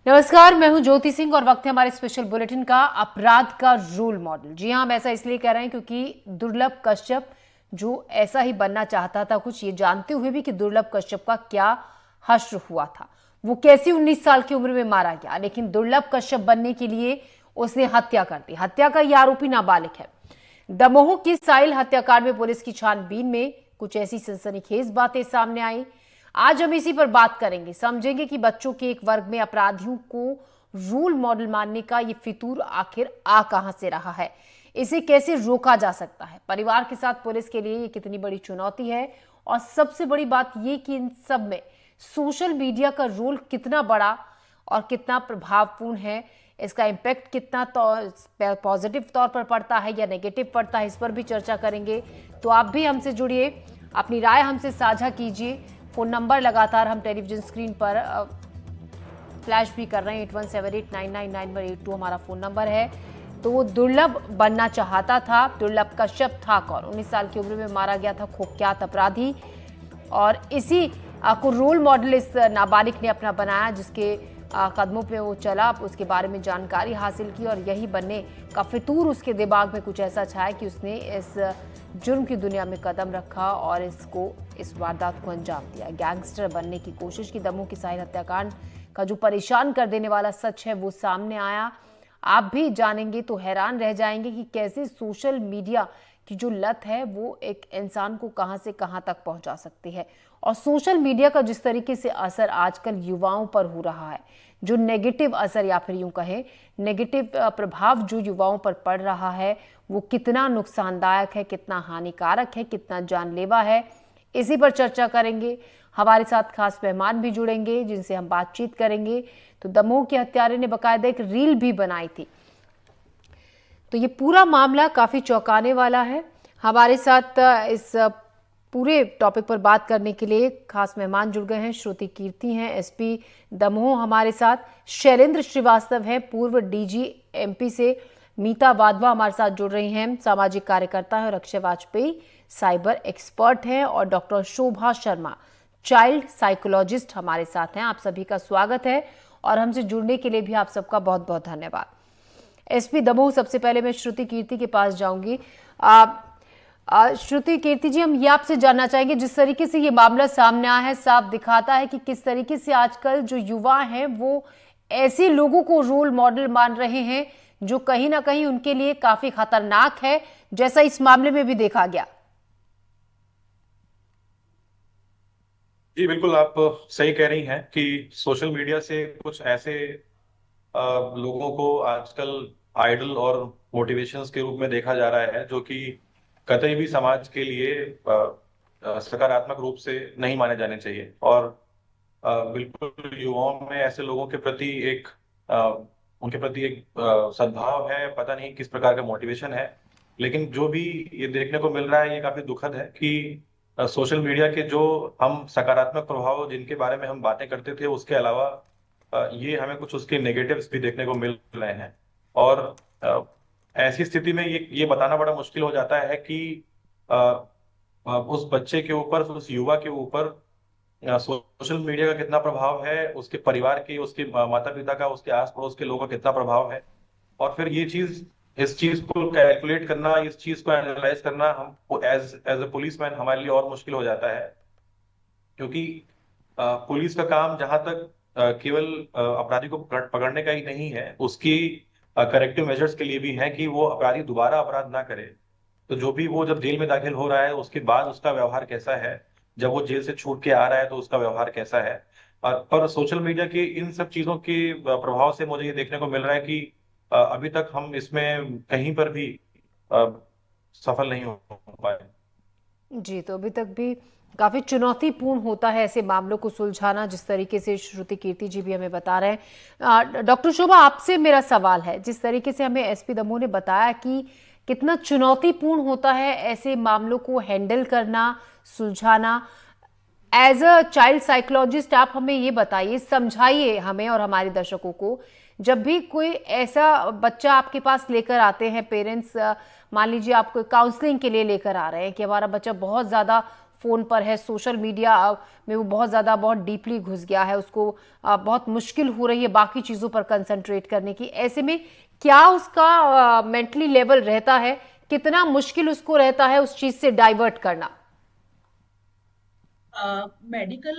नमस्कार, मैं हूं ज्योति सिंह और वक्त है हमारे स्पेशल बुलेटिन का अपराध का रोल मॉडल। जी हां, हम ऐसा इसलिए कह रहे हैं क्योंकि दुर्लभ कश्यप जो ऐसा ही बनना चाहता था, कुछ ये जानते हुए भी कि दुर्लभ कश्यप का क्या हश्र हुआ था, वो कैसे 19 साल की उम्र में मारा गया। लेकिन दुर्लभ कश्यप बनने के लिए उसने हत्या कर दी। हत्या का यह आरोपी नाबालिग है। दमोह की साइल हत्याकांड में पुलिस की छानबीन में कुछ ऐसी सनसनीखेज बातें सामने आई। आज हम इसी पर बात करेंगे, समझेंगे कि बच्चों के एक वर्ग में अपराधियों को रोल मॉडल मानने का ये फितूर आखिर आ कहां से रहा है, इसे कैसे रोका जा सकता है। परिवार के साथ पुलिस के लिए ये कितनी बड़ी चुनौती है, और सबसे बड़ी बात ये कि इन सब में सोशल मीडिया का रोल कितना बड़ा और कितना प्रभावपूर्ण है, इसका इम्पैक्ट कितना पॉजिटिव तौर पर पड़ता है या नेगेटिव पड़ता है, इस पर भी चर्चा करेंगे। तो आप भी हमसे जुड़िए, अपनी राय हमसे साझा कीजिए। फोन नंबर लगातार हम टेलीविजन स्क्रीन पर फ्लैश भी कर रहे हैं। 8178999182 हमारा फोन नंबर है। तो वो दुर्लभ बनना चाहता था। दुर्लभ कश्यप था कौन? 19 साल की उम्र में मारा गया था कुख्यात अपराधी, और इसी को रोल मॉडल इस नाबालिग ने अपना बनाया, जिसके कदमों पे वो चला, उसके बारे में जानकारी हासिल की, और यही बनने का फितूर उसके दिमाग में कुछ ऐसा छाया कि उसने इस जुर्म की दुनिया में कदम रखा और इस वारदात को अंजाम दिया। गैंगस्टर बनने की कोशिश की। दमोह की साहिल हत्याकांड का जो परेशान कर देने वाला सच है वो सामने आया। आप भी जानेंगे तो हैरान रह जाएंगे कि कैसे सोशल मीडिया की जो लत है वो एक इंसान को कहां से कहां तक पहुंचा सकती है। और सोशल मीडिया का जिस तरीके से असर आजकल युवाओं पर हो रहा है, जो नेगेटिव असर या फिर यूं कहें नेगेटिव प्रभाव जो युवाओं पर पड़ रहा है, वो कितना नुकसानदायक है, कितना हानिकारक है, कितना जानलेवा है, इसी पर चर्चा करेंगे। हमारे साथ खास मेहमान भी जुड़ेंगे जिनसे हम बातचीत करेंगे। तो दमोह के हत्यारे ने बाकायदा एक रील भी बनाई थी, तो ये पूरा मामला काफी चौंकाने वाला है। हमारे साथ इस पूरे टॉपिक पर बात करने के लिए खास मेहमान जुड़ गए हैं। श्रुति कीर्ति हैं, एसपी दमोह हमारे साथ। शैलेंद्र श्रीवास्तव हैं, पूर्व डीजी एमपी से। मीता वाधवा हमारे साथ जुड़ रही हैं, सामाजिक कार्यकर्ता हैं। और अक्षय वाजपेयी साइबर एक्सपर्ट हैं। और डॉक्टर शोभा शर्मा चाइल्ड साइकोलॉजिस्ट हमारे साथ हैं। आप सभी का स्वागत है और हमसे जुड़ने के लिए भी आप सबका बहुत बहुत धन्यवाद। एसपी दमोह, सबसे पहले मैं श्रुति कीर्ति के पास जाऊंगी। श्रुति कीर्ति जी, हम ये आपसे जानना चाहेंगे, जिस तरीके से ये मामला सामने आया है, साफ दिखाता है कि किस तरीके से आजकल जो युवा हैं वो ऐसे लोगों को रोल मॉडल मान रहे हैं जो कहीं ना कहीं उनके लिए काफी खतरनाक है, जैसा इस मामले में भी देखा गया। जी बिल्कुल, आप सही कह रही हैं कि सोशल मीडिया से कुछ ऐसे लोगों को आजकल आइडल और मोटिवेशंस के रूप में देखा जा रहा है, जो कि कतई भी समाज के लिए सकारात्मक रूप से नहीं माने जाने चाहिए। और बिल्कुल युवाओं में ऐसे लोगों के प्रति उनके प्रति एक सद्भाव है। पता नहीं किस प्रकार का मोटिवेशन है, लेकिन जो भी ये देखने को मिल रहा है ये काफी दुखद है कि सोशल मीडिया के जो हम सकारात्मक प्रभाव जिनके बारे में हम बातें करते थे, उसके अलावा ये हमें कुछ उसके नेगेटिव्स भी देखने को मिल रहे हैं। और ऐसी स्थिति में ये बताना बड़ा मुश्किल हो जाता है कि अ, उस बच्चे के ऊपर, उस युवा के ऊपर सोशल मीडिया का कितना प्रभाव है, उसके परिवार की, उसके माता पिता का, उसके आस पड़ोस के लोगों का कितना प्रभाव है। और फिर इस चीज को कैलकुलेट करना, इस चीज को एनालाइज करना हम as as a policeman हमारे लिए और मुश्किल हो जाता है। क्योंकि पुलिस का काम जहां तक केवल अपराधी को पकड़ने का ही नहीं है, उसकी करेक्टिव मेजर्स के लिए भी है कि वो अपराधी दोबारा अपराध ना करे। तो जो भी वो जब जेल में दाखिल हो रहा है उसके बाद उसका व्यवहार कैसा है, जब वो जेल से छूट के आ रहा है तो उसका व्यवहार कैसा है। पर सोशल मीडिया की इन सब चीजों के प्रभाव से मुझे ये देखने को मिल रहा है कि अभी तक हम इसमें कहीं पर भी अ, सफल नहीं हो पाए। जी, तो अभी तक भी काफी चुनौतीपूर्ण होता है ऐसे मामलों को सुलझाना, जिस तरीके से श्रुति कीर्ति जी भी हमें बता रहे हैं। डॉक्टर शोभा, आपसे मेरा सवाल है, जिस तरीके से हमें एसपी दमोह ने बताया कि कितना चुनौतीपूर्ण होता है ऐसे मामलों को हैंडल करना, सुलझाना, एज अ चाइल्ड साइकोलॉजिस्ट आप हमें ये बताइए, समझाइए हमें और हमारे दर्शकों को, जब भी कोई ऐसा बच्चा आपके पास लेकर आते हैं पेरेंट्स, मान लीजिए आप कोई काउंसलिंग के लिए लेकर आ रहे हैं कि हमारा बच्चा बहुत ज़्यादा फोन पर है, सोशल मीडिया में वो बहुत डीपली घुस गया है, उसको बहुत मुश्किल हो रही है बाकी चीजों पर कंसंट्रेट करने की। ऐसे में क्या उसका मेंटली लेवल रहता है, कितना मुश्किल उसको रहता है उस चीज से डाइवर्ट करना? मेडिकल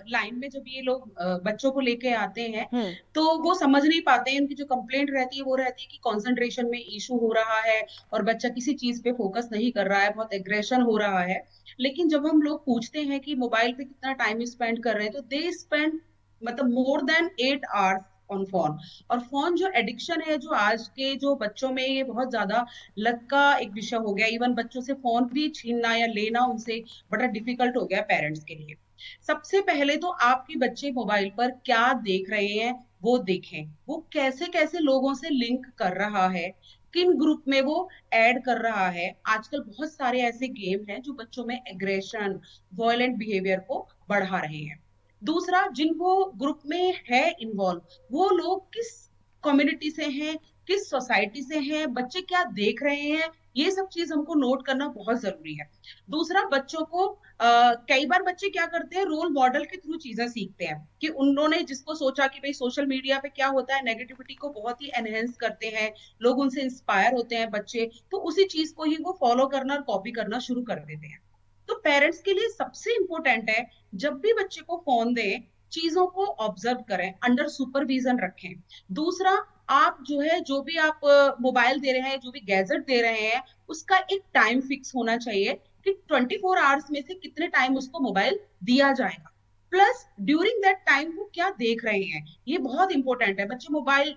लाइन में जब ये लोग बच्चों को लेके आते हैं, हम्म। तो वो समझ नहीं पाते हैं। उनकी जो कंप्लेंट रहती है वो रहती है कि कंसंट्रेशन में इशू हो रहा है और बच्चा किसी चीज पे फोकस नहीं कर रहा है, बहुत एग्रेशन हो रहा है। लेकिन जब हम लोग पूछते हैं कि मोबाइल पे कितना टाइम स्पेंड कर रहे हैं, तो दे स्पेंड मतलब more than 8 hours on phone. और फोन जो एडिक्शन है, जो आज के जो बच्चों में ये बहुत ज्यादा लत का एक विषय हो गया। इवन बच्चों से फोन भी छीनना या लेना उनसे बड़ा डिफिकल्ट हो गया पेरेंट्स के लिए। सबसे पहले तो आपके बच्चे मोबाइल पर क्या देख रहे हैं वो देखें। वो कैसे कैसे लोगों से लिंक कर रहा है, किन ग्रुप में वो ऐड कर रहा है। आजकल बहुत सारे ऐसे गेम हैं जो बच्चों में एग्रेशन, वायलेंट बिहेवियर को बढ़ा रहे हैं। दूसरा, जिन वो ग्रुप में है इन्वॉल्व, वो लोग किस कम्युनिटी से हैं, किस सोसाइटी से हैं, बच्चे क्या देख रहे हैं, ये सब चीज हमको नोट करना बहुत जरूरी है। दूसरा, बच्चों को कई बार बच्चे क्या करते हैं, रोल मॉडल के थ्रू चीजें सीखते हैं कि उन्होंने जिसको सोचा कि भाई सोशल मीडिया पे क्या होता है, नेगेटिविटी को बहुत ही एनहेंस करते हैं लोग, उनसे इंस्पायर होते हैं बच्चे, तो उसी चीज को ही वो फॉलो करना और कॉपी करना शुरू कर देते हैं। तो पेरेंट्स के लिए सबसे इंपॉर्टेंट है, जब भी बच्चे को फोन दें, चीजों को ऑब्जर्व करें, अंडर सुपरविजन रखें। दूसरा, आप जो है, जो भी आप मोबाइल दे रहे हैं, जो भी गैजेट दे रहे हैं, उसका एक टाइम फिक्स होना चाहिए कि 24 आवर्स में से कितने टाइम उसको मोबाइल दिया जाएगा। प्लस ड्यूरिंग दैट टाइम वो क्या देख रहे हैं, ये बहुत इंपॉर्टेंट है। बच्चे मोबाइल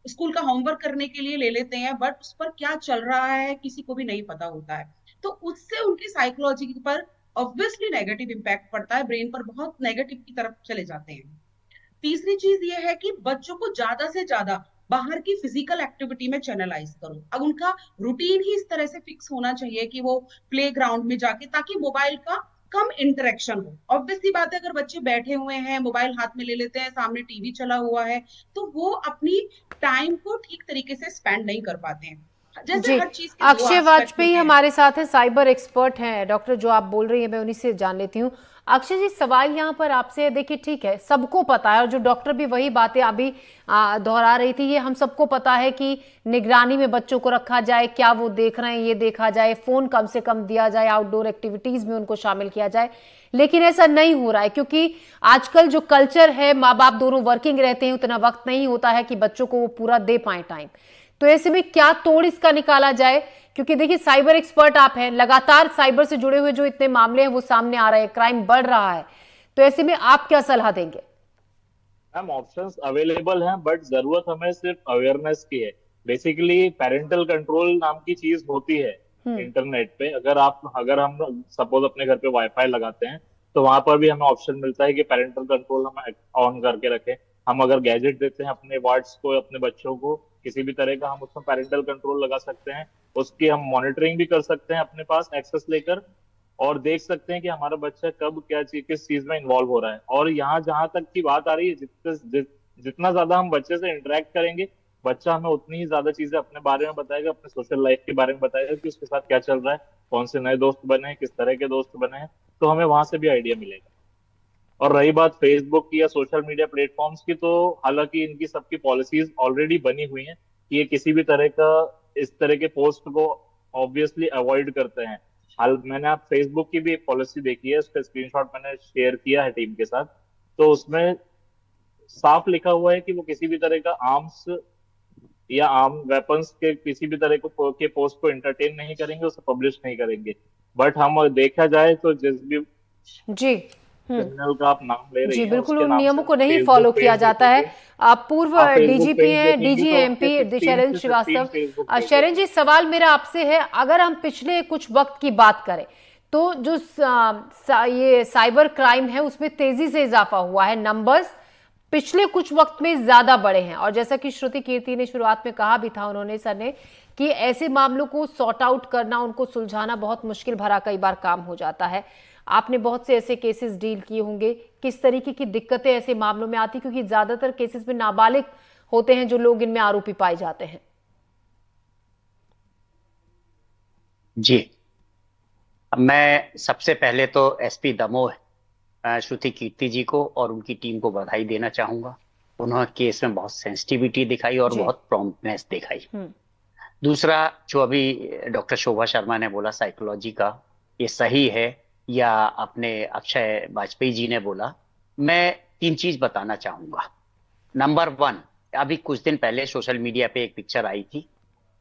स्कूल का होमवर्क करने के लिए ले लेते हैं, बट उस पर क्या चल रहा है किसी को भी नहीं पता होता है। तो उससे उनकी साइकोलॉजी पर ऑब्वियसली नेगेटिव इम्पैक्ट पड़ता है, ब्रेन पर बहुत नेगेटिव की तरफ चले जाते हैं। तीसरी चीज ये है कि बच्चों को ज्यादा से ज्यादा बाहर की फिजिकल एक्टिविटी में चैनलाइज करो। अब उनका रूटीन ही इस तरह से फिक्स होना चाहिए कि वो प्ले ग्राउंड में जाके, ताकि मोबाइल का कम इंटरेक्शन हो। ऑब्वियसली बात है, अगर बच्चे बैठे हुए हैं, मोबाइल हाथ में ले लेते हैं, सामने टीवी चला हुआ है, तो वो अपनी टाइम को ठीक तरीके से स्पेंड नहीं कर पाते हैं। जैसे जी, हर चीज के दो अक्षय एस्पेक्ट वाजपेयी होते हैं। हमारे साथ हैं, साइबर एक्सपर्ट हैं। डॉक्टर, जो आप बोल रही हैं मैं उन्हीं से जान लेती हूँ। अक्षय जी, सवाल यहाँ पर आपसे है, देखिए ठीक है, सबको पता है, और जो डॉक्टर भी वही बातें अभी दोहरा रही थी, ये हम सबको पता है कि निगरानी में बच्चों को रखा जाए, क्या वो देख रहे हैं ये देखा जाए, फोन कम से कम दिया जाए, आउटडोर एक्टिविटीज में उनको शामिल किया जाए। लेकिन ऐसा नहीं हो रहा है, क्योंकि आजकल जो कल्चर है, माँ बाप दोनों वर्किंग रहते हैं, उतना वक्त नहीं होता है कि बच्चों को वो पूरा दे पाए टाइम। तो ऐसे में क्या तोड़ इसका निकाला जाए? क्योंकि देखिए, साइबर एक्सपर्ट आप हैं, लगातार साइबर से जुड़े हुए जो इतने मामले हैं वो सामने आ रहे हैं, क्राइम बढ़ रहा है, तो ऐसे में आप क्या सलाह देंगे? मैम, ऑप्शंस अवेलेबल हैं, बट जरूरत हमें सिर्फ अवेयरनेस की है। बेसिकली पेरेंटल कंट्रोल नाम की चीज होती है हम्म। इंटरनेट पे। अगर हम सपोज अपने घर पे वाईफाई लगाते हैं, तो वहां पर भी हमें ऑप्शन मिलता है कि पेरेंटल कंट्रोल हम ऑन करके रखें। हम अगर गैजेट देते हैं अपने वाट्स को, अपने बच्चों को किसी भी तरह का, हम उसमें पेरेंटल कंट्रोल लगा सकते हैं। उसकी हम मॉनिटरिंग भी कर सकते हैं अपने पास एक्सेस लेकर, और देख सकते हैं कि हमारा बच्चा कब क्या चीज, किस चीज में इन्वॉल्व हो रहा है। और यहाँ जहां तक की बात आ रही है, जितना ज्यादा हम बच्चे से इंटरेक्ट करेंगे, बच्चा हमें उतनी ही ज्यादा चीजें अपने बारे में बताएगा, अपने सोशल लाइफ के बारे में बताएगा कि उसके साथ क्या चल रहा है, कौन से नए दोस्त बने हैं, किस तरह के दोस्त बने हैं। तो हमें वहां से भी आइडिया मिलेगा। और रही बात फेसबुक की या सोशल मीडिया प्लेटफॉर्म्स की, तो हालांकि इनकी सबकी पॉलिसीज ऑलरेडी बनी हुई हैं कि ये किसी भी तरह का इस तरह के पोस्ट को ऑब्वियसली अवॉइड करते हैं। हाल मैंने आप फेसबुक की भी एक पॉलिसी देखी है, उसका स्क्रीनशॉट मैंने शेयर किया है टीम के साथ। तो उसमें साफ लिखा हुआ है कि वो किसी भी तरह का आर्म्स या आर्म वेपन्स के किसी भी तरह के पोस्ट को एंटरटेन नहीं करेंगे, उसे पब्लिश नहीं करेंगे। बट हम देखा जाए तो जिस भी जी। क्रिमिनल का आप नाम ले रही जी हैं, बिल्कुल, उसके उन नाम से नियमों को नहीं फेसबुक फॉलो किया पेज जाता है। देखेंगे। आप पूर्व आप फेसबुक डीजीपी पेज हैं, देखेंगे डीजी तो एमपी उसके 15 शैलेंद्र से 16 श्रीवास्तव। फेसबुक पेज शैलेंद्र होते जी, हैं। सवाल मेरा आपसे है, अगर हम पिछले कुछ वक्त की बात करें, तो जो ये साइबर क्राइम है उसमें तेजी से इजाफा हुआ है, नंबर्स पिछले कुछ वक्त में ज्यादा बढ़े हैं। और जैसा कि श्रुति कीर्ति ने शुरुआत में कहा भी था, उन्होंने, सर ने, कि ऐसे मामलों को सॉर्ट आउट करना, उनको सुलझाना बहुत मुश्किल भरा कई बार काम हो जाता है। आपने बहुत से ऐसे केसेस डील किए होंगे, किस तरीके की दिक्कतें ऐसे मामलों में आती, क्योंकि ज्यादातर केसेस में नाबालिग होते हैं जो लोग इनमें आरोपी पाए जाते हैं? जी, मैं सबसे पहले तो एसपी दमोह श्रुति कीर्ति जी को और उनकी टीम को बधाई देना चाहूंगा। उन्होंने केस में बहुत सेंसिटिविटी दिखाई और जी। बहुत प्रॉम्प्टनेस दिखाई। हम्म। दूसरा, जो अभी डॉक्टर शोभा शर्मा ने बोला साइकोलॉजी का, ये सही है, या अपने अक्षय वाजपेयी जी ने बोला, मैं 3 चीज बताना चाहूंगा। नंबर 1, अभी कुछ दिन पहले सोशल मीडिया पे एक पिक्चर आई थी।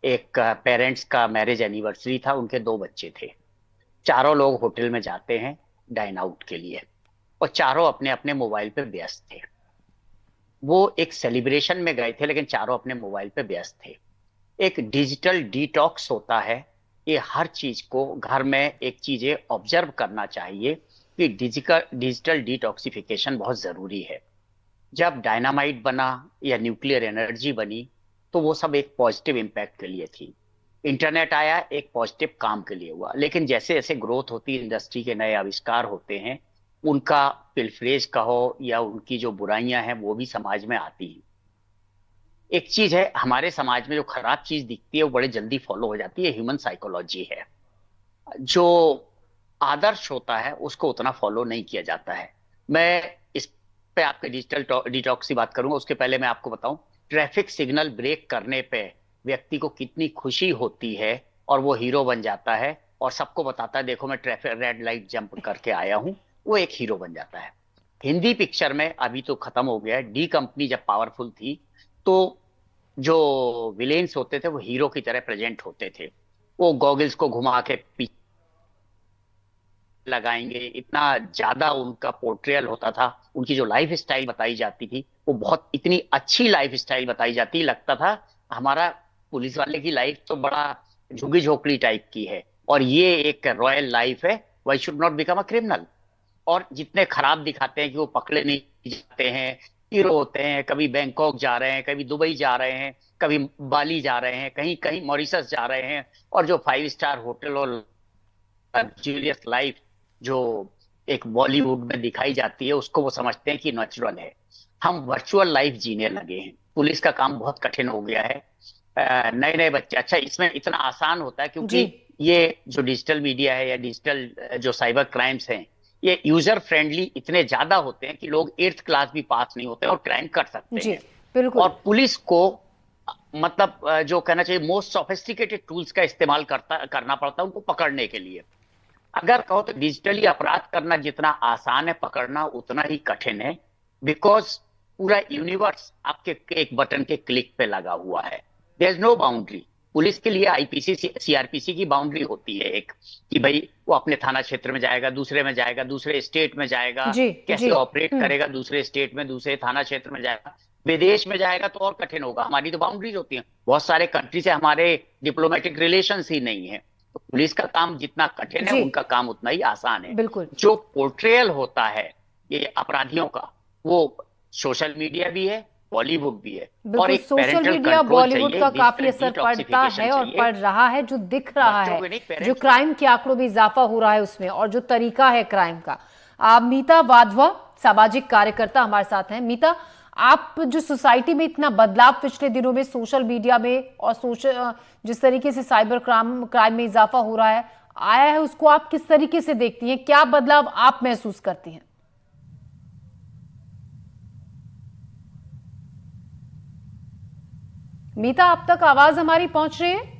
एक पेरेंट्स का मैरिज एनिवर्सरी था, उनके 2 बच्चे थे। चारों लोग होटल में जाते हैं डाइन आउट के लिए और चारों अपने अपने मोबाइल पे व्यस्त थे। वो एक सेलिब्रेशन में गए थे लेकिन चारों अपने मोबाइल पे व्यस्त थे। एक डिजिटल डिटॉक्स होता है, ये हर चीज को घर में एक चीजें ऑब्जर्व करना चाहिए कि डिजिटल डिटॉक्सिफिकेशन बहुत जरूरी है। जब डायनामाइट बना या न्यूक्लियर एनर्जी बनी तो वो सब एक पॉजिटिव इम्पैक्ट के लिए थी। इंटरनेट आया एक पॉजिटिव काम के लिए हुआ, लेकिन जैसे जैसे ग्रोथ होती है, इंडस्ट्री के नए आविष्कार होते हैं, उनका पिलफरेज कहो या उनकी जो बुराइयां हैं वो भी समाज में आती हैं। एक चीज है, हमारे समाज में जो खराब चीज दिखती है वो बड़े जल्दी फॉलो हो जाती है, ह्यूमन साइकोलॉजी है। जो आदर्श होता है उसको उतना फॉलो नहीं किया जाता है। मैं इस पे आपके डिजिटल डिटॉक्स की बात करूंगा, उसके पहले मैं आपको बताऊं, ट्रैफिक सिग्नल ब्रेक करने पे व्यक्ति को कितनी खुशी होती है और वो हीरो बन जाता है और सबको बताता है देखो मैं ट्रैफिक रेड लाइट जंप करके आया हूं, वो एक हीरो बन जाता है। हिंदी पिक्चर में अभी तो खत्म हो गया है, डी कंपनी जब पावरफुल थी तो जो विलेन्स होते थे वो हीरो की तरह प्रेजेंट होते थे। वो गॉगल्स को घुमा के पीछे लगाएंगे, इतना ज्यादा उनका पोर्ट्रेयल होता था। उनकी जो लाइफ स्टाइल बताई जाती थी वो बहुत इतनी अच्छी लाइफ स्टाइल बताई जाती, लगता था हमारा पुलिस वाले की लाइफ तो बड़ा झुग्गी झोपड़ी टाइप की है और ये एक रॉयल लाइफ है, why should not become a criminal. और जितने खराब दिखाते हैं कि वो पकड़े नहीं जाते हैं, हीरो होते हैं, कभी बैंकॉक जा रहे हैं, कभी दुबई जा रहे हैं, कभी बाली जा रहे हैं, कहीं कहीं मॉरिशस जा रहे हैं, और जो 5 स्टार होटल और लग्जूरियस लाइफ जो एक बॉलीवुड में दिखाई जाती है उसको वो समझते हैं कि नेचुरल है। हम वर्चुअल लाइफ जीने लगे हैं। पुलिस का काम बहुत कठिन हो गया है। नए नए बच्चे, अच्छा इसमें इतना आसान होता है क्योंकि ये जो डिजिटल मीडिया है या डिजिटल जो साइबर क्राइम्स हैं, ये यूजर फ्रेंडली इतने ज्यादा होते हैं कि लोग 8th क्लास भी पास नहीं होते और क्राइम कर सकते हैं। बिल्कुल। और पुलिस को मतलब जो कहना चाहिए मोस्ट सोफिस्टिकेटेड टूल्स का इस्तेमाल करना पड़ता है उनको पकड़ने के लिए। अगर कहो तो डिजिटली अपराध करना जितना आसान है, पकड़ना उतना ही कठिन है, बिकॉज पूरा यूनिवर्स आपके एक बटन के क्लिक पे लगा हुआ है। There is no boundary. Police के लिए आईपीसी सीआरपीसी की बाउंड्री होती है एक, कि भाई वो अपने थाना क्षेत्र में जाएगा, दूसरे में जाएगा, दूसरे स्टेट में जाएगा, कैसे ऑपरेट करेगा, दूसरे स्टेट में, दूसरे थाना क्षेत्र में जाएगा, विदेश में जाएगा तो और कठिन होगा। हमारी तो बाउंड्रीज होती हैं, बहुत सारे कंट्री से हमारे डिप्लोमेटिक रिलेशंस ही नहीं है। तो पुलिस का काम जितना कठिन है उनका काम उतना ही आसान है। बिल्कुल। जो पोर्ट्रेयल होता है ये अपराधियों का, वो सोशल मीडिया भी है, बॉलीवुड भी है, और एक सोशल मीडिया बॉलीवुड का काफी असर पड़ता है और पड़ रहा है। जो दिख रहा है, जो क्राइम के आंकड़ों में इजाफा हो रहा है उसमें, और जो तरीका है क्राइम का। मीता वाधवा सामाजिक कार्यकर्ता हमारे साथ हैं। मीता, आप जो सोसाइटी में इतना बदलाव पिछले दिनों में सोशल मीडिया में और जिस तरीके से साइबर क्राइम में इजाफा हो रहा है आया है, उसको आप किस तरीके से देखती हैं? क्या बदलाव आप महसूस करती हैं? मीता, आप तक आवाज हमारी पहुंच रही है?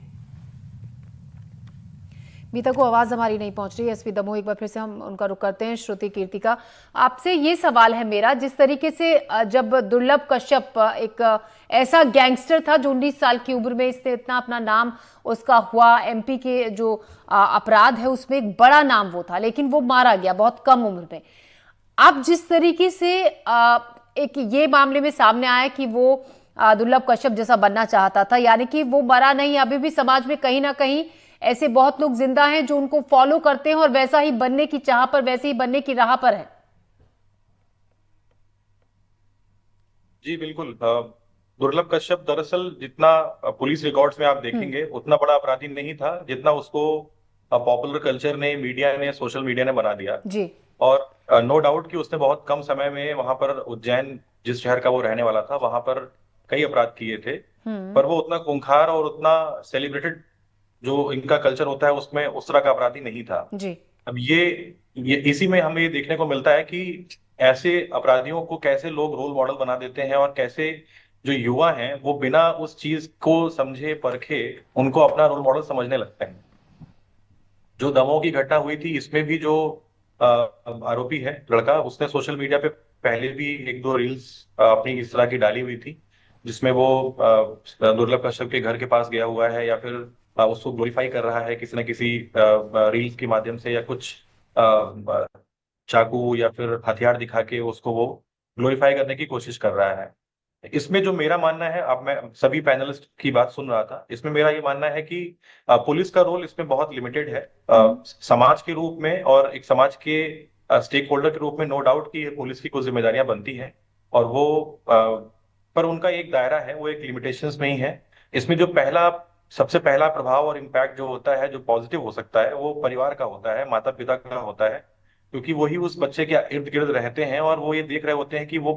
मीता को आवाज हमारी नहीं पहुंच रही है। एसपी दमोह, एक बार फिर से हम उनका रुख करते हैं। श्रुति कीर्ति का आपसे ये सवाल है मेरा, जिस तरीके से जब दुर्लभ कश्यप एक ऐसा गैंगस्टर था जो 19 साल की उम्र में इसने इतना अपना नाम उसका हुआ, एमपी के जो अपराध है उसमें एक बड़ा नाम वो था, लेकिन वो मारा गया बहुत कम उम्र में। अब जिस तरीके से एक ये मामले में सामने आया कि वो दुर्लभ कश्यप जैसा बनना चाहता था, यानी कि वो मरा नहीं, अभी भी समाज में कहीं ना कहीं ऐसे बहुत लोग जिंदा हैं जो उनको फॉलो करते हैं और वैसा ही बनने की चाह पर, वैसे ही बनने की राह पर है। जी बिल्कुल। दुर्लभ कश्यप दरअसल जितना पुलिस रिकॉर्ड्स में आप देखेंगे उतना बड़ा अपराधी नहीं था जितना उसको पॉपुलर कल्चर ने, मीडिया ने, सोशल मीडिया ने बना दिया जी। और नो डाउट कि उसने बहुत कम समय में वहां पर उज्जैन, जिस शहर का वो रहने वाला था, वहां पर कई अपराध किए थे, पर वो उतना खूंखार और उतना सेलिब्रेटेड जो इनका कल्चर होता है उसमें उस तरह का अपराधी नहीं था। जी। अब ये इसी में हमें ये देखने को मिलता है कि ऐसे अपराधियों को कैसे लोग रोल मॉडल बना देते हैं, और कैसे जो युवा हैं वो बिना उस चीज को समझे परखे उनको अपना रोल मॉडल समझने लगते हैं। जो दमोह की घटना हुई थी, इसमें भी जो आरोपी है लड़का, उसने सोशल मीडिया पे पहले भी एक दो रील्स अपनी इस तरह की डाली हुई थी, जिसमें वो दुर्लभ कश्यप के घर के पास गया हुआ है, या फिर उसको ग्लोरीफाई कर रहा है किसी न किसी रील्स के माध्यम से, या कुछ चाकू या फिर हथियार दिखा के उसको वो ग्लोरीफाई करने की कोशिश कर रहा है। इसमें जो मेरा मानना है, अब मैं सभी पैनलिस्ट की बात सुन रहा था, इसमें मेरा ये मानना है कि पुलिस का रोल इसमें बहुत लिमिटेड है। समाज के रूप में और एक समाज के स्टेक होल्डर के रूप में नो डाउट कि ये पुलिस की कुछ जिम्मेदारियां बनती हैं, और वो पर उनका एक दायरा है, वो एक लिमिटेशंस में ही है। इसमें जो सबसे पहला प्रभाव और इम्पैक्ट जो होता है, जो पॉजिटिव हो सकता है, वो परिवार का होता है, माता पिता का होता है, क्योंकि वही उस बच्चे के इर्द गिर्द रहते हैं और वो ये देख रहे होते हैं कि वो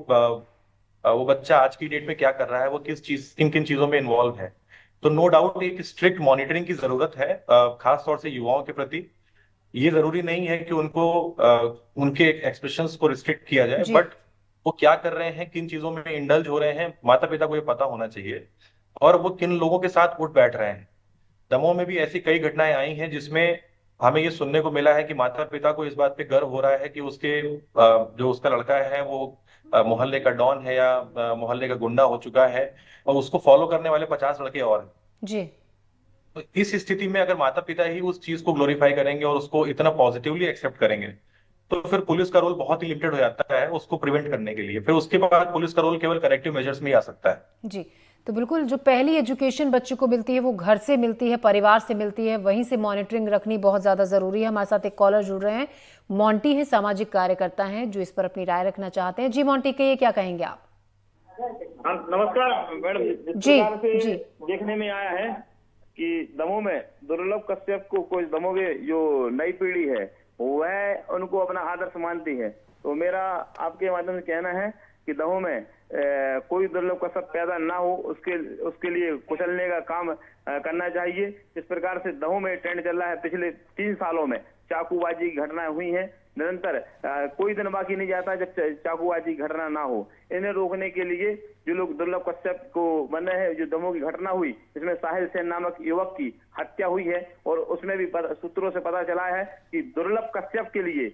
बच्चा आज की डेट में क्या कर रहा है, वो किन किन चीजों में इन्वॉल्व है। तो नो डाउट एक स्ट्रिक्ट मॉनिटरिंग की जरूरत है, खास तौर से युवाओं के प्रति। ये जरूरी नहीं है कि उनके एक्सप्रेशंस को रिस्ट्रिक्ट किया जाए, जी। बट वो क्या कर रहे हैं, किन चीजों में इंडल्ज हो रहे हैं, माता पिता को ये पता होना चाहिए, और वो किन लोगों के साथ उठ बैठ रहे हैं। दमोह में भी ऐसी कई घटनाएं आई हैं जिसमें हमें ये सुनने को मिला है कि माता पिता को इस बात पे गर्व हो रहा है कि जो उसका लड़का है वो मोहल्ले का डॉन है, या मोहल्ले का गुंडा हो चुका है, और उसको फॉलो करने वाले 50 लड़के और हैं। जी। तो इस स्थिति में अगर माता पिता ही उस चीज को ग्लोरीफाई करेंगे और उसको इतना पॉजिटिवली एक्सेप्ट करेंगे, तो फिर पुलिस का रोल बहुत ही लिमिटेड हो जाता है उसको प्रिवेंट करने के लिए। फिर उसके बाद पुलिस का रोल केवल करेक्टिव मेजर्स में ही आ सकता है। जी। तो बिल्कुल जो पहली एजुकेशन बच्चे को मिलती है वो घर से मिलती है, परिवार से मिलती है, वहीं से मॉनिटरिंग रखनी बहुत ज़्यादा ज़रूरी है। हमारे साथ एक कॉलर जुड़ रहे हैं, मोंटी है, सामाजिक कार्यकर्ता हैं, जो इस पर अपनी राय रखना चाहते हैं। जी मोंटी, कहिए क्या कहेंगे आप? नमस्कार मैडम। जिस जी। प्रकार से जी। देखने में आया है कि दमोह में दुर्लभ कश्यप को कोई दमोह की जो नई पीढ़ी है वह उनको अपना आदर्श मानती है, तो मेरा आपके माध्यम से कहना है कि दमोह में कोई दुर्लभ कश्यप पैदा ना हो, उसके लिए कुचलने का काम करना चाहिए। इस प्रकार से दमोह में ट्रेंड चल रहा है, पिछले 3 सालों में चाकूबाजी की घटनाएं हुई हैं निरंतर। कोई दिन बाकी नहीं जाता जब चाकूबाजी की घटना ना हो। इन्हें रोकने के लिए जो लोग दुर्लभ कश्यप को बने हैं, जो दमोह की घटना हुई इसमें साहिल सेन नामक युवक की हत्या हुई है, और उसमें भी सूत्रों से पता चला है कि दुर्लभ कश्यप के लिए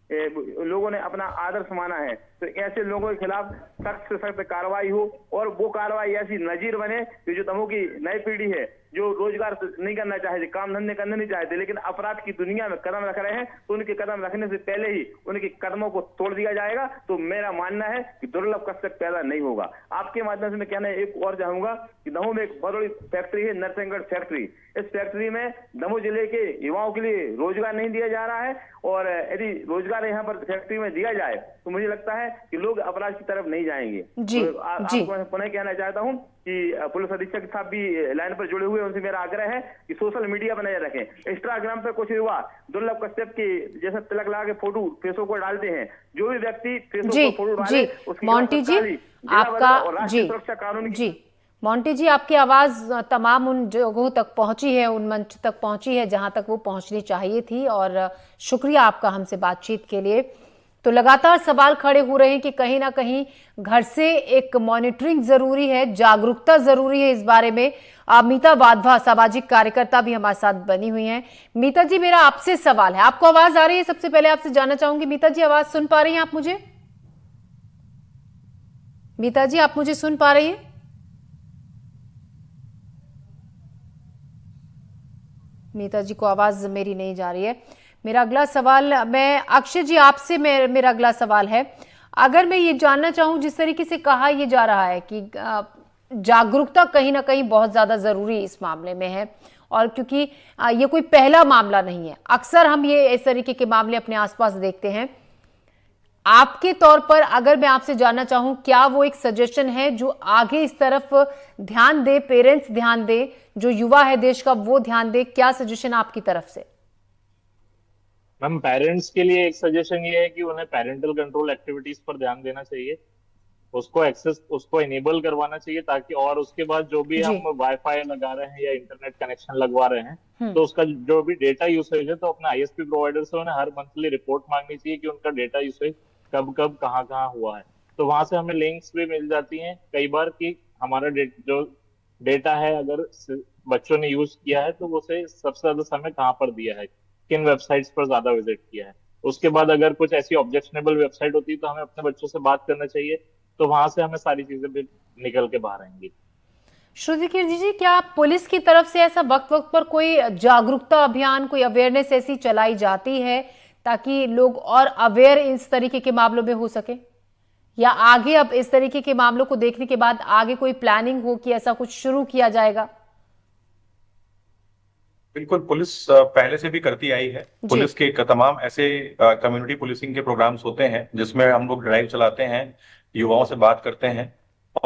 लोगों ने अपना आदर्श माना है। तो ऐसे लोगों के खिलाफ सख्त से सख्त कार्रवाई हो, और वो कार्रवाई ऐसी नजीर बने कि जो दमोह की नई पीढ़ी है जो रोजगार नहीं करना चाहते, काम धंधे करने नहीं चाहते, लेकिन अपराध की दुनिया में कदम रख रहे हैं, तो उनके कदम रखने से पहले ही उनके कदमों को तोड़ दिया जाएगा। तो मेरा मानना है कि दुर्लभ कश्यप पैदा नहीं होगा। आपके माध्यम से मैं कहना एक और चाहूंगा कि दमोह में एक बहुत बड़ी फैक्ट्री है, नरसिंहगढ़ फैक्ट्री। इस फैक्ट्री में दमोह जिले के युवाओं के लिए रोजगार नहीं दिया जा रहा है, और यदि रोजगार यहाँ पर फैक्ट्री में दिया जाए तो मुझे लगता है कि लोग अपराध की तरफ नहीं जाएंगे। जी। तो आपको मैं पुनः कहना चाहता हूँ कि पुलिस अधीक्षक साहब भी लाइन पर जुड़े हुए, उनसे मेरा आग्रह है कि सोशल मीडिया पर नजर रखें। इंस्टाग्राम पर कुछ युवा दुर्लभ कश्यप के जैसे तिलक लगा के फोटो फेसबुक पर डालते हैं। जो भी व्यक्ति फेसबुक पर फोटो डाले उसकी मोंटी जी आपका जी सुरक्षा कानून जी मोंटी जी, आपकी आवाज तमाम उन जगहों तक पहुंची है, उन मंच तक पहुंची है जहां तक वो पहुंचनी चाहिए थी, और शुक्रिया आपका हमसे बातचीत के लिए। तो लगातार सवाल खड़े हो रहे हैं कि कहीं ना कहीं घर से एक मॉनिटरिंग जरूरी है, जागरूकता जरूरी है इस बारे में। मीता वाधवा सामाजिक कार्यकर्ता भी हमारे साथ बनी हुई हैं। मीता जी, मेरा आपसे सवाल है, आपको आवाज आ रही है? सबसे पहले आपसे जानना चाहूंगी, मीता जी आवाज सुन पा रही हैं आप मुझे? मीता जी, आप मुझे सुन पा रही हैं? मीता जी को आवाज मेरी नहीं जा रही है। मेरा अगला सवाल, मैं अक्षय जी आपसे मेरा अगला सवाल है, अगर मैं ये जानना चाहूं, जिस तरीके से कहा यह जा रहा है कि जागरूकता कहीं ना कहीं बहुत ज्यादा जरूरी इस मामले में है, और क्योंकि ये कोई पहला मामला नहीं है, अक्सर हम ये इस तरीके के मामले अपने आसपास देखते हैं। आपके तौर पर अगर मैं आपसे जानना चाहूं, क्या वो एक सजेशन है जो आगे इस तरफ ध्यान दे, पेरेंट्स ध्यान दे, जो युवा है देश का वो ध्यान दे, क्या सजेशन आपकी तरफ से? मैम, पेरेंट्स के लिए एक सजेशन ये है कि उन्हें पेरेंटल कंट्रोल एक्टिविटीज पर ध्यान देना चाहिए। उसको एक्सेस, उसको इनेबल करवाना चाहिए, ताकि और उसके बाद जो भी जी। हम वाईफाई लगा रहे हैं या इंटरनेट कनेक्शन लगवा रहे हैं, हम्म। तो उसका जो भी डेटा यूसेज है, तो अपना आईएसपी प्रोवाइडर से उन्हें हर मंथली रिपोर्ट मांगनी चाहिए कि उनका डेटा यूसेज कब कब कहाँ कहाँ हुआ है। तो वहां से हमें लिंक्स भी मिल जाती हैं कई बार कि हमारा जो डेटा है, अगर बच्चों ने यूज किया है तो उसे सबसे ज्यादा समय कहाँ पर दिया है, किन वेबसाइट्स पर ज्यादा विजिट किया है। उसके बाद अगर कुछ ऐसी ऑब्जेक्शनेबल वेबसाइट होती है तो हमें अपने बच्चों से बात करना चाहिए, तो वहां से हमें सारी चीजें भी निकल के बाहर आएंगी। श्रुति कीर्ति जी, क्या पुलिस की तरफ से ऐसा वक्त वक्त पर कोई जागरूकता अभियान, कोई अवेयरनेस ऐसी चलाई जाती है ताकि लोग और अवेयर इस तरीके के मामलों में हो सके, या आगे अब इस तरीके के मामलों को देखने के बाद आगे कोई प्लानिंग हो कि ऐसा कुछ शुरू किया जाएगा? बिल्कुल, पुलिस पहले से भी करती आई है। पुलिस के तमाम ऐसे कम्युनिटी पुलिसिंग के प्रोग्राम्स होते हैं जिसमें हम लोग ड्राइव चलाते हैं, युवाओं से बात करते हैं।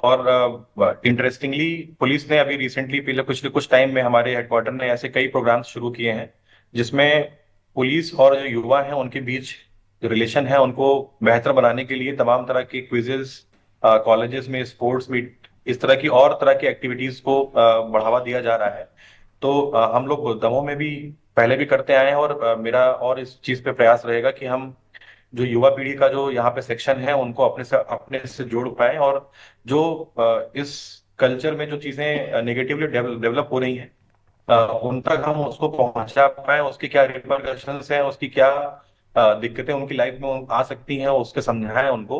और इंटरेस्टिंगली पुलिस ने अभी रिसेंटली पिछले कुछ टाइम में हमारे हेडक्वार्टर ने ऐसे कई प्रोग्राम्स शुरू किए हैं जिसमें पुलिस और जो युवा हैं उनके बीच जो रिलेशन है उनको बेहतर बनाने के लिए तमाम तरह के क्विजेस, कॉलेजेस में स्पोर्ट्स मीट, इस तरह की और तरह की एक्टिविटीज को बढ़ावा दिया जा रहा है। तो हम लोग दमोह में भी पहले भी करते आए हैं, और मेरा और इस चीज पे प्रयास रहेगा कि हम जो युवा पीढ़ी का जो यहाँ पे सेक्शन है उनको अपने से जोड़ पाए, और जो इस कल्चर में जो चीजें नेगेटिवली डेवलप हो रही हैं उन तक हम उसको पहुंचा पाए, उसकी क्या रिपरकशंस हैं, उसकी क्या दिक्कतें उनकी लाइफ में आ सकती हैं, उसके समझाएं उनको।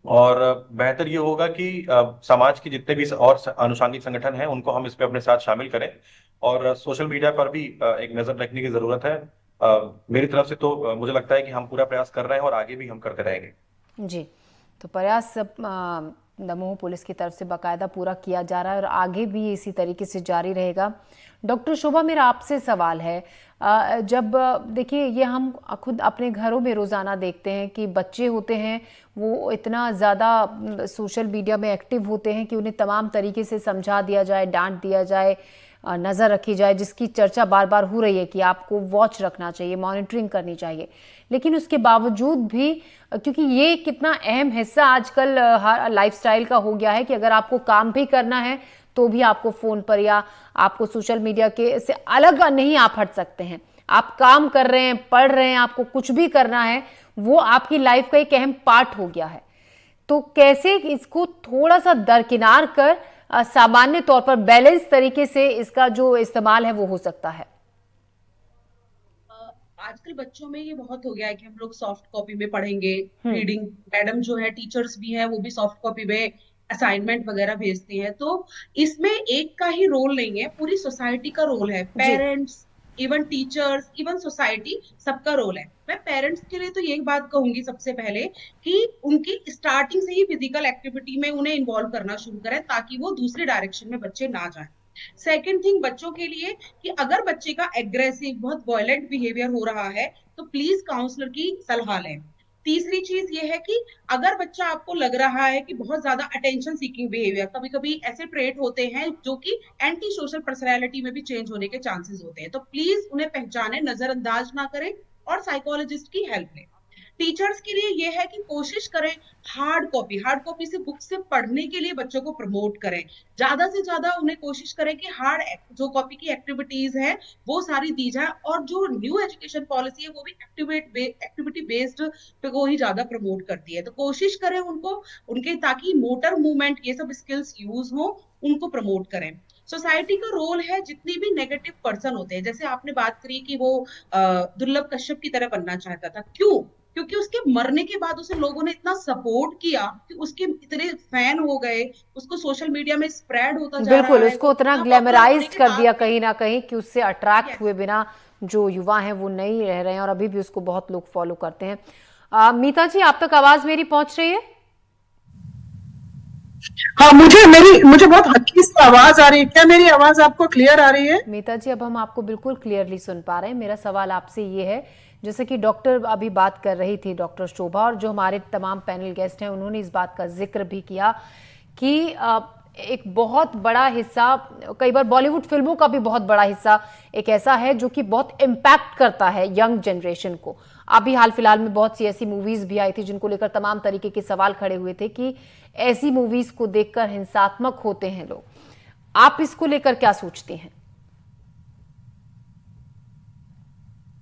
और बेहतर ये होगा कि समाज के जितने भी और अनुषंगिक संगठन हैं उनको हम इस पे अपने साथ शामिल करें, और सोशल मीडिया पर भी एक नजर रखने की जरूरत है। मेरी तरफ से तो मुझे लगता है कि हम पूरा प्रयास कर रहे हैं और आगे भी हम करते रहेंगे। जी, तो प्रयास दमोह पुलिस की तरफ से बाकायदा पूरा किया जा रहा है और आगे भी इसी तरीके से जारी रहेगा। डॉक्टर शोभा, मेरा आपसे सवाल है, जब देखिए ये हम खुद अपने घरों में रोज़ाना देखते हैं कि बच्चे होते हैं वो इतना ज़्यादा सोशल मीडिया में एक्टिव होते हैं कि उन्हें तमाम तरीके से समझा दिया जाए, डांट दिया जाए, नज़र रखी जाए, जिसकी चर्चा बार बार हो रही है कि आपको वॉच रखना चाहिए, मॉनिटरिंग करनी चाहिए। लेकिन उसके बावजूद भी, क्योंकि ये कितना अहम हिस्सा आजकल लाइफस्टाइल का हो गया है कि अगर आपको काम भी करना है तो भी आपको फ़ोन पर या आपको सोशल मीडिया के से अलग नहीं आप हट सकते हैं। आप काम कर रहे हैं, पढ़ रहे हैं, आपको कुछ भी करना है, वो आपकी लाइफ का एक अहम पार्ट हो गया है। तो कैसे इसको थोड़ा सा दरकिनार कर सामान्य तौर पर बैलेंस तरीके से इसका जो इस्तेमाल है वो हो सकता है? आजकल बच्चों में ये बहुत हो गया है कि हम लोग सॉफ्ट कॉपी में पढ़ेंगे, रीडिंग, मैडम जो है, टीचर्स भी हैं, वो भी सॉफ्ट कॉपी में असाइनमेंट वगैरह भेजती हैं। तो इसमें एक का ही रोल नहीं है, पूरी सोसाइटी का रोल है। Parents, even teachers, even society, सबका रोल है। मैं पेरेंट्स के लिए तो यही बात कहूंगी सबसे पहले कि उनकी स्टार्टिंग से ही फिजिकल एक्टिविटी में उन्हें इन्वॉल्व करना शुरू करें ताकि वो दूसरे डायरेक्शन में बच्चे ना जाएं। सेकेंड थिंग बच्चों के लिए कि अगर बच्चे का एग्रेसिव, बहुत वायलेंट बिहेवियर हो रहा है तो प्लीज काउंसलर की सलाह लें। तीसरी चीज ये है कि अगर बच्चा आपको लग रहा है कि बहुत ज्यादा अटेंशन सीकिंग बिहेवियर, कभी कभी ऐसे ट्रेट होते हैं जो कि एंटी सोशल पर्सनैलिटी में भी चेंज होने के चांसेस होते हैं, तो प्लीज उन्हें पहचानें, नजरअंदाज ना करें और साइकोलॉजिस्ट की हेल्प लें। टीचर्स के लिए यह है कि कोशिश करें हार्ड कॉपी से बुक से पढ़ने के लिए बच्चों को प्रमोट करें। ज्यादा से ज्यादा उन्हें कोशिश करें कि हार्ड जो कॉपी की एक्टिविटीज है वो सारी दी जाए, और जो न्यू एजुकेशन पॉलिसी है वो भी एक्टिविटी बेस्ड पे को ही ज्यादा प्रमोट करती है। तो कोशिश करें उनके ताकि मोटर मूवमेंट, ये सब स्किल्स यूज हो, उनको प्रमोट करें। सोसाइटी का रोल है, जितनी भी नेगेटिव पर्सन होते हैं, जैसे आपने बात करी कि वो दुर्लभ कश्यप की तरह बनना चाहता था, क्योंकि उसके मरने के बाद उसे लोगों ने इतना सपोर्ट किया कि उसके इतने फैन हो गए, उसको सोशल मीडिया में स्प्रेड होता जा रहा है। बिल्कुल, उसको उतना ग्लैमराइज्ड कर दिया कहीं ना कहीं कि उससे अट्रैक्ट हुए बिना जो युवा हैं वो नहीं रह रहे हैं, और अभी भी उसको बहुत लोग फॉलो करते हैं। मीता जी, आप तक आवाज मेरी पहुंच रही है? हाँ, मुझे बहुत हल्की सी आवाज आ रही है। क्या मेरी आवाज आपको क्लियर आ रही है? मीता जी, अब हम आपको बिल्कुल क्लियरली सुन पा रहे हैं। मेरा सवाल आपसे ये है, जैसे कि डॉक्टर अभी बात कर रही थी, डॉक्टर शोभा, और जो हमारे तमाम पैनल गेस्ट हैं उन्होंने इस बात का जिक्र भी किया कि एक बहुत बड़ा हिस्सा, कई बार बॉलीवुड फिल्मों का भी बहुत बड़ा हिस्सा एक ऐसा है जो कि बहुत इम्पैक्ट करता है यंग जनरेशन को। अभी हाल फिलहाल में बहुत सी ऐसी मूवीज भी आई थी जिनको लेकर तमाम तरीके के सवाल खड़े हुए थे कि ऐसी मूवीज को देखकर हिंसात्मक होते हैं लोग। आप इसको लेकर क्या सोचती हैं?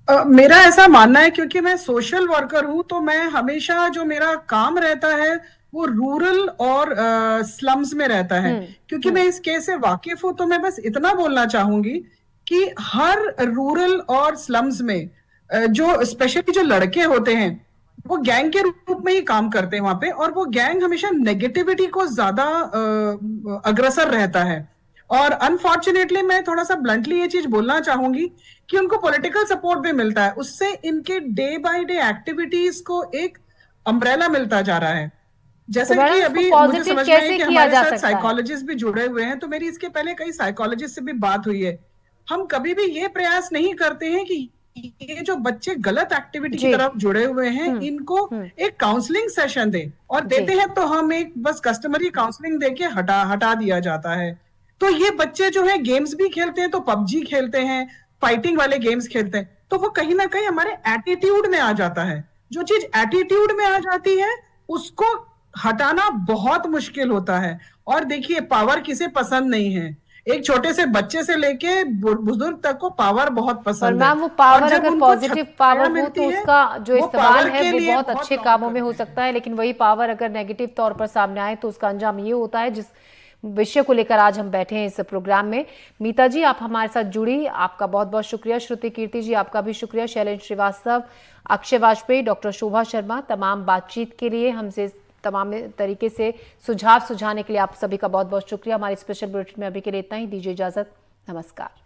मेरा ऐसा मानना है, क्योंकि मैं सोशल वर्कर हूं, तो मैं हमेशा जो मेरा काम रहता है वो रूरल और स्लम्स में रहता है। क्योंकि मैं इस केस से वाकिफ हूं, तो मैं बस इतना बोलना चाहूंगी कि हर रूरल और स्लम्स में जो स्पेशली जो लड़के होते हैं वो गैंग के रूप में ही काम करते हैं वहां पे, और वो गैंग हमेशा नेगेटिविटी को ज्यादा अग्रसर रहता है। और अनफॉर्चुनेटली मैं थोड़ा सा ब्लंटली ये चीज बोलना चाहूंगी कि उनको पॉलिटिकल सपोर्ट भी मिलता है, उससे इनके डे बाय डे एक्टिविटीज को एक अम्ब्रेला मिलता जा रहा है। जैसे कि अभी मुझे समझ में है कि हमारे साथ साइकोलॉजिस्ट भी जुड़े हुए हैं, तो मेरी इसके पहले कई साइकोलॉजिस्ट से भी बात हुई है। हम कभी भी ये प्रयास नहीं करते हैं कि ये जो बच्चे गलत एक्टिविटी की तरफ जुड़े हुए हैं इनको एक काउंसलिंग सेशन दे, और देते हैं तो हम एक बस कस्टमरी काउंसलिंग देके हटा दिया जाता है। तो ये बच्चे जो है गेम्स भी खेलते हैं, तो पबजी खेलते हैं, फाइटिंग वाले गेम्स खेलते हैं, तो वो कहीं ना कहीं हमारे एटीट्यूड में आ जाता है। जो चीज एटीट्यूड में आ जाती है उसको हटाना बहुत मुश्किल होता है। और देखिए, पावर किसे पसंद नहीं है, एक छोटे से बच्चे से लेके बुजुर्ग तक को पावर बहुत पसंद है। मैम वो पावर अगर पॉजिटिव पावर हो तो उसका जो इस्तेमाल है वो बहुत अच्छे कामों में हो सकता है, लेकिन वही पावर अगर नेगेटिव तौर पर सामने आए तो उसका अंजाम ये होता है जिस विषय को लेकर आज हम बैठे हैं इस प्रोग्राम में। मीता जी, आप हमारे साथ जुड़ी, आपका बहुत बहुत शुक्रिया। श्रुति कीर्ति जी, आपका भी शुक्रिया। शैलेंद्र श्रीवास्तव, अक्षय वाजपेयी, डॉक्टर शोभा शर्मा, तमाम बातचीत के लिए, हमसे तमाम तरीके से सुझाव सुझाने के लिए आप सभी का बहुत बहुत शुक्रिया। हमारे स्पेशल बुलेटिन में अभी के लिए इतना ही। दीजिए इजाजत, नमस्कार।